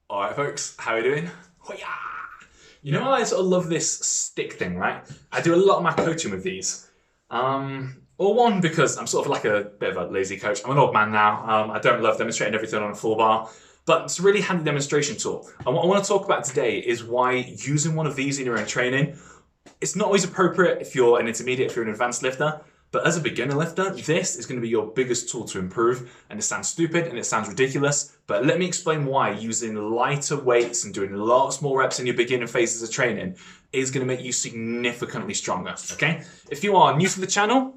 All right, folks, how are you doing? Hoya! You know, I sort of love this stick thing, right? I do a lot of my coaching with these. Or one, because I'm sort of like a bit of a lazy coach. I'm an old man now. I don't love demonstrating everything on a full bar, but it's a really handy demonstration tool. And what I want to talk about today is why using one of these in your own training, it's not always appropriate if you're an intermediate, if you're an advanced lifter, but as a beginner lifter, this is going to be your biggest tool to improve. And it sounds stupid and it sounds ridiculous, but let me explain why using lighter weights and doing lots more reps in your beginner phases of training is going to make you significantly stronger, okay? If you are new to the channel,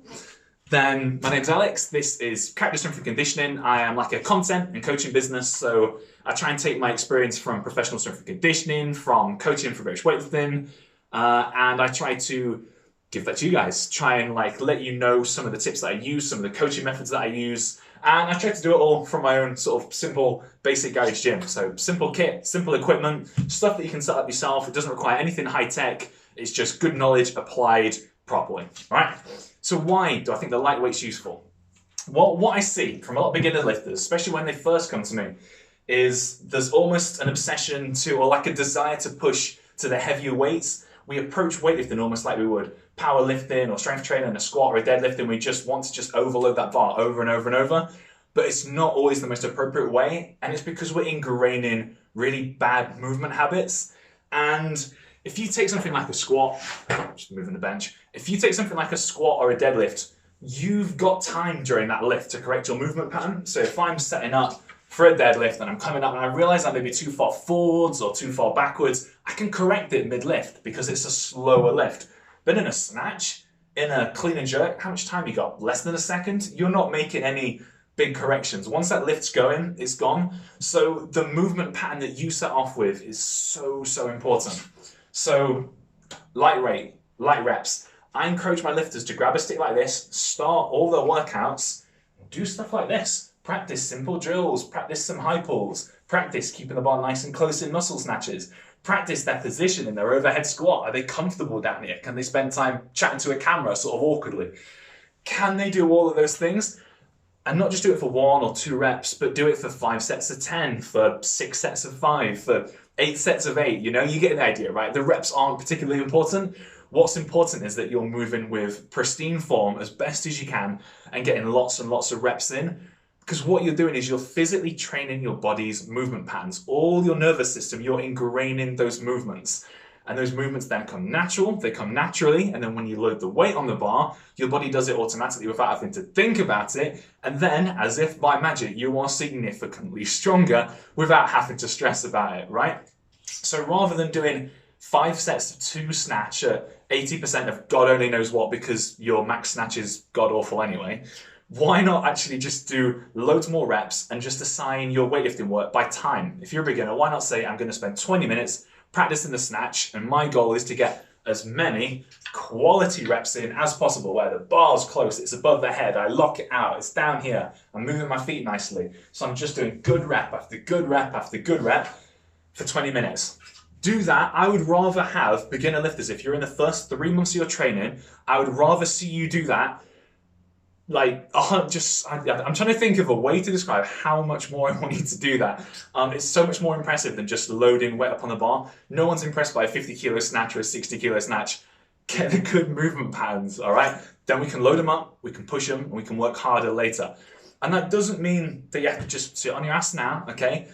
then my name's Alex. This is Character Strength and Conditioning. I am like a content and coaching business, so I try and take my experience from professional strength and conditioning, from coaching for British weightlifting, and I try to give that to you guys. Try and let you know some of the tips that I use, some of the coaching methods that I use, and I try to do it all from my own sort of simple, basic garage gym. So simple kit, simple equipment, stuff that you can set up yourself. It doesn't require anything high tech. It's just good knowledge applied properly, all right? So why do I think the lightweight's useful? Well, what I see from a lot of beginner lifters, especially when they first come to me, is there's almost an obsession to, or like a desire to push to the heavier weights. We approach weightlifting almost like we would powerlifting or strength training, a squat or a deadlift, and we just want to just overload that bar over and over and over. But it's not always the most appropriate way, and it's because we're ingraining really bad movement habits. And if you take something like a squat, just moving the bench, if you take something like a squat or a deadlift, you've got time during that lift to correct your movement pattern. So if I'm setting up for a deadlift and I'm coming up and I realize I may be too far forwards or too far backwards, I can correct it mid-lift because it's a slower lift. But in a snatch, in a clean and jerk, how much time you got? Less than a second? You're not making any big corrections. Once that lift's going, it's gone. So the movement pattern that you set off with is so important. So light rate, light reps. I encourage my lifters to grab a stick like this, start all their workouts, do stuff like this. Practice simple drills, practice some high pulls, practice keeping the bar nice and close in muscle snatches, practice their position in their overhead squat. Are they comfortable down here? Can they spend time chatting to a camera sort of awkwardly? Can they do all of those things? And not just do it for 1 or 2 reps, but do it for 5 sets of 10, for 6 sets of 5, for 8 sets of 8. You know, you get the idea, right? The reps aren't particularly important. What's important is that you're moving with pristine form as best as you can and getting lots and lots of reps in. Because what you're doing is you're physically training your body's movement patterns. All your nervous system, you're ingraining those movements. And those movements then come natural, they come naturally, and then when you load the weight on the bar, your body does it automatically without having to think about it, and then, as if by magic, you are significantly stronger without having to stress about it, right? So rather than doing 5 sets of 2 snatch at 80% of God only knows what because your max snatch is god-awful anyway, why not actually just do loads more reps and just assign your weightlifting work by time? If you're a beginner, why not say, I'm going to spend 20 minutes practicing the snatch, and my goal is to get as many quality reps in as possible, where the bar's close, it's above the head, I lock it out, it's down here, I'm moving my feet nicely. So I'm just doing good rep after good rep after good rep for 20 minutes. Do that. I would rather have beginner lifters, if you're in the first 3 months of your training, I would rather see you do that. I'm trying to think of a way to describe how much more I want you to do that. It's so much more impressive than just loading weight up on the bar. No one's impressed by a 50 kilo snatch or a 60 kilo snatch. Get the good movement patterns, all right? Then we can load them up, we can push them, and we can work harder later. And that doesn't mean that you have to just sit on your ass now, okay?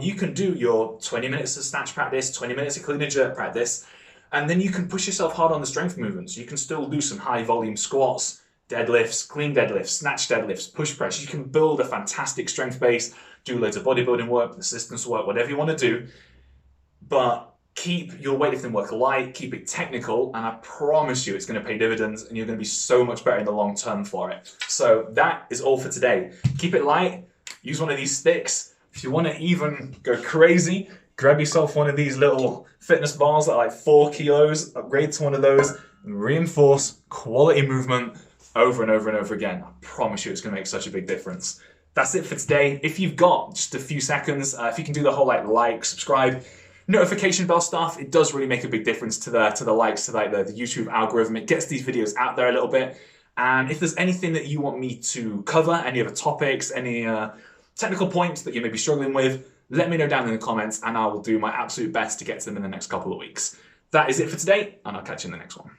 You can do your 20 minutes of snatch practice, 20 minutes of clean and jerk practice, and then you can push yourself hard on the strength movements. You can still do some high volume squats, deadlifts, clean deadlifts, snatch deadlifts, push press. You can build a fantastic strength base, do loads of bodybuilding work, resistance work, whatever you want to do, but keep your weightlifting work light, keep it technical, and I promise you it's going to pay dividends and you're going to be so much better in the long term for it. So that is all for today. Keep it light, use one of these sticks. If you want to even go crazy, grab yourself one of these little fitness bars that are like 4 kilos, upgrade to one of those, and reinforce quality movement over and over and over again. I promise you it's going to make such a big difference. That's it for today. If you've got just a few seconds, if you can do the whole like, subscribe, notification bell stuff, it does really make a big difference to the likes, to the YouTube algorithm. It gets these videos out there a little bit. And if there's anything that you want me to cover, any other topics, any technical points that you may be struggling with, let me know down in the comments and I will do my absolute best to get to them in the next couple of weeks. That is it for today, and I'll catch you in the next one.